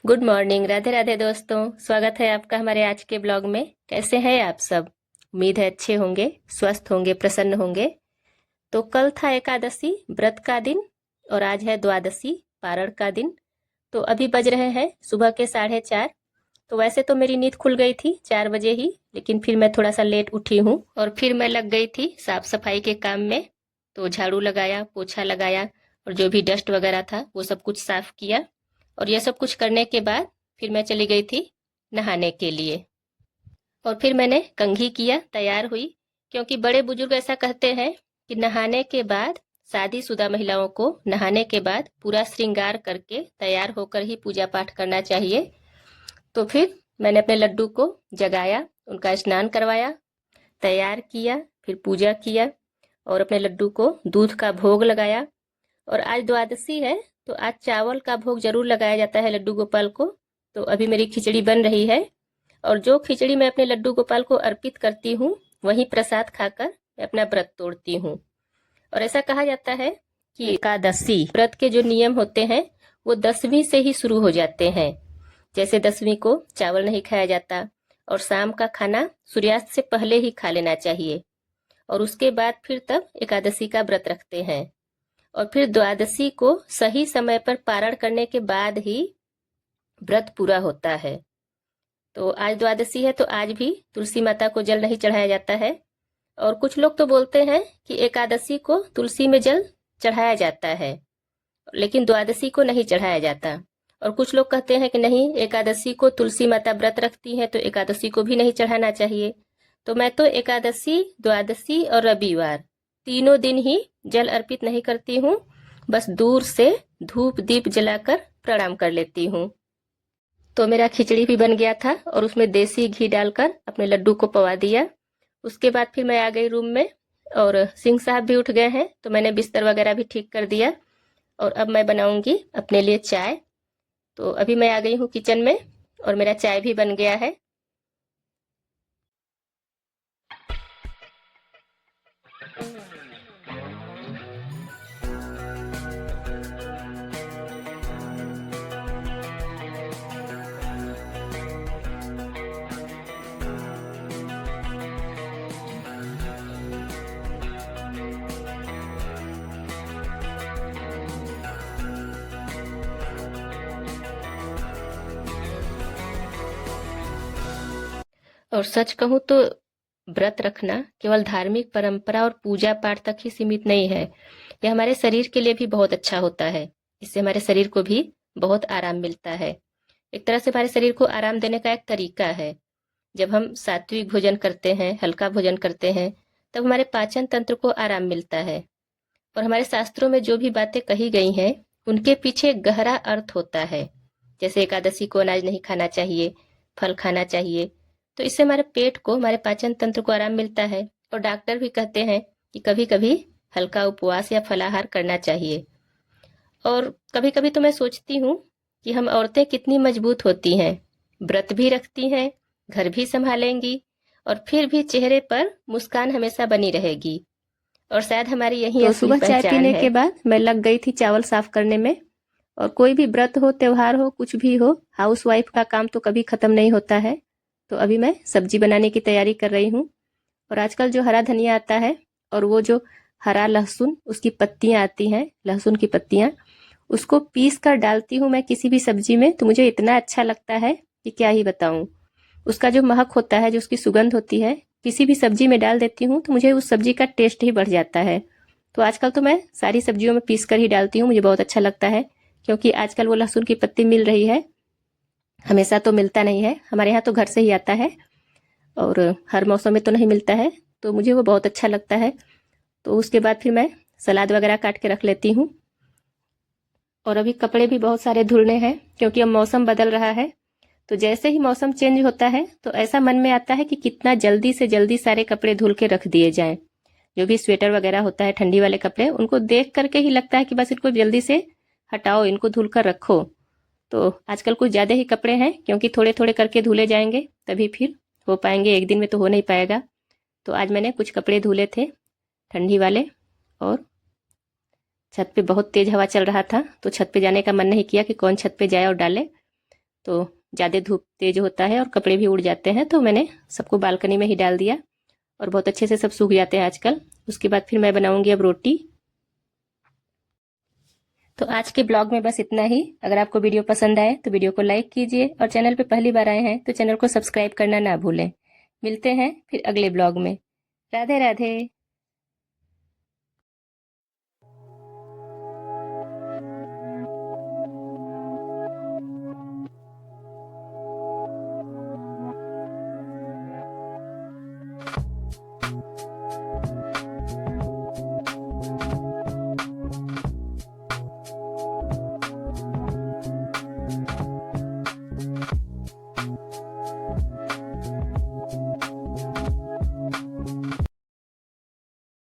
Good morning. Radhe Radhe दोस्तों, स्वागत है आपका हमारे आज के ब्लॉग में। कैसे हैं आप सब? उम्मीद है अच्छे होंगे, स्वस्थ होंगे, प्रसन्न होंगे। तो कल था एकादशी व्रत का दिन और आज है द्वादशी पारण का दिन। तो अभी बज रहे हैं सुबह के 4:30। तो वैसे तो मेरी नींद खुल गई थी 4 बजे ही, लेकिन फिर मैं थोड़ा सा लेट उठी हूँ और फिर मैं लग गई थी साफ सफाई के काम में। तो झाड़ू लगाया, पोछा लगाया और जो भी डस्ट वगैरह था वो सब कुछ साफ किया। और यह सब कुछ करने के बाद फिर मैं चली गई थी नहाने के लिए। और फिर मैंने कंघी किया, तैयार हुई। क्योंकि बड़े बुजुर्ग ऐसा कहते हैं कि नहाने के बाद, शादीशुदा महिलाओं को नहाने के बाद पूरा श्रृंगार करके तैयार होकर ही पूजा पाठ करना चाहिए। तो फिर मैंने अपने लड्डू को जगाया, उनका स्नान करवाया, तैयार किया, फिर पूजा किया और अपने लड्डू को दूध का भोग लगाया। और आज द्वादशी है तो आज चावल का भोग जरूर लगाया जाता है लड्डू गोपाल को। तो अभी मेरी खिचड़ी बन रही है और जो खिचड़ी मैं अपने लड्डू गोपाल को अर्पित करती हूँ वही प्रसाद खाकर मैं अपना व्रत तोड़ती हूँ। और ऐसा कहा जाता है कि एकादशी व्रत के जो नियम होते हैं वो 10वीं से ही शुरू हो जाते हैं। जैसे 10वीं को चावल नहीं खाया जाता और शाम का खाना सूर्यास्त से पहले ही खा लेना चाहिए। और उसके बाद फिर तब एकादशी का व्रत रखते हैं। और फिर द्वादशी को सही समय पर पारण करने के बाद ही व्रत पूरा होता है। तो आज द्वादशी है तो आज भी तुलसी माता को जल नहीं चढ़ाया जाता है। और कुछ लोग तो बोलते हैं कि एकादशी को तुलसी में जल चढ़ाया जाता है लेकिन द्वादशी को नहीं चढ़ाया जाता। और कुछ लोग कहते हैं कि नहीं, एकादशी को तुलसी माता व्रत रखती है तो एकादशी को भी नहीं चढ़ाना चाहिए। तो मैं तो एकादशी, द्वादशी और रविवार तीनों दिन ही जल अर्पित नहीं करती हूँ, बस दूर से धूप दीप जलाकर प्रणाम कर लेती हूँ। तो मेरा खिचड़ी भी बन गया था और उसमें देसी घी डालकर अपने लड्डू को पवा दिया। उसके बाद फिर मैं आ गई रूम में और सिंह साहब भी उठ गए हैं तो मैंने बिस्तर वगैरह भी ठीक कर दिया। और अब मैं बनाऊंगी अपने लिए चाय। तो अभी मैं आ गई हूँ किचन में और मेरा चाय भी बन गया है। और सच कहूँ तो व्रत रखना केवल धार्मिक परंपरा और पूजा पाठ तक ही सीमित नहीं है। यह हमारे शरीर के लिए भी बहुत अच्छा होता है। इससे हमारे शरीर को भी बहुत आराम मिलता है। एक तरह से हमारे शरीर को आराम देने का एक तरीका है। जब हम सात्विक भोजन करते हैं, हल्का भोजन करते हैं, तब हमारे पाचन तंत्र को आराम मिलता है। और हमारे शास्त्रों में जो भी बातें कही गई हैं उनके पीछे एक गहरा अर्थ होता है। जैसे एकादशी को अनाज नहीं खाना चाहिए, फल खाना चाहिए। तो इससे हमारे पेट को, हमारे पाचन तंत्र को आराम मिलता है। और डॉक्टर भी कहते हैं कि कभी कभी हल्का उपवास या फलाहार करना चाहिए। और कभी कभी तो मैं सोचती हूँ कि हम औरतें कितनी मजबूत होती हैं, व्रत भी रखती हैं, घर भी संभालेंगी और फिर भी चेहरे पर मुस्कान हमेशा बनी रहेगी। और शायद हमारी यही तो असली सुबह चाय पहचान पीने है। के बाद मैं लग गई थी चावल साफ करने में। और कोई भी व्रत हो, त्योहार हो, कुछ भी हो, हाउस वाइफ का काम तो कभी खत्म नहीं होता है। तो अभी मैं सब्जी बनाने की तैयारी कर रही हूँ। और आजकल जो हरा धनिया आता है और वो जो हरा लहसुन, उसकी पत्तियां आती हैं, लहसुन की पत्तियां, उसको पीस कर डालती हूँ मैं किसी भी सब्जी में तो मुझे इतना अच्छा लगता है कि क्या ही बताऊं। उसका जो महक होता है, जो उसकी सुगंध होती है, किसी भी सब्जी में डाल देती हूँ तो मुझे उस सब्जी का टेस्ट ही बढ़ जाता है। तो आजकल तो मैं सारी सब्जियों में पीस कर ही डालती हूँ, मुझे बहुत अच्छा लगता है। क्योंकि आजकल वो लहसुन की पत्ती मिल रही है, हमेशा तो मिलता नहीं है। हमारे यहाँ तो घर से ही आता है और हर मौसम में तो नहीं मिलता है। तो मुझे वो बहुत अच्छा लगता है। तो उसके बाद फिर मैं सलाद वगैरह काट के रख लेती हूँ। और अभी कपड़े भी बहुत सारे धुलने हैं क्योंकि अब मौसम बदल रहा है। तो जैसे ही मौसम चेंज होता है तो ऐसा मन में आता है कि कितना जल्दी से जल्दी सारे कपड़े धुल के रख दिए जाएं। जो भी स्वेटर वगैरह होता है, ठंडी वाले कपड़े, उनको देख करके ही लगता है कि बस इनको जल्दी से हटाओ, इनको धुल कर रखो। तो आजकल कुछ ज्यादा ही कपड़े हैं क्योंकि थोड़े थोड़े करके धुले जाएंगे तभी फिर हो पाएंगे, एक दिन में तो हो नहीं पाएगा। तो आज मैंने कुछ कपड़े धुले थे ठंडी वाले। और छत पे बहुत तेज हवा चल रहा था तो छत पे जाने का मन नहीं किया कि कौन छत पे जाए और डाले। तो ज़्यादा धूप तेज होता है और कपड़े भी उड़ जाते हैं, तो मैंने सबको बालकनी में ही डाल दिया और बहुत अच्छे से सब सूख जाते हैं आजकल। उसके बाद फिर मैं बनाऊंगी अब रोटी। तो आज के ब्लॉग में बस इतना ही। अगर आपको वीडियो पसंद आए तो वीडियो को लाइक कीजिए और चैनल पे पहली बार आए हैं तो चैनल को सब्सक्राइब करना ना भूलें। मिलते हैं फिर अगले ब्लॉग में। राधे राधे।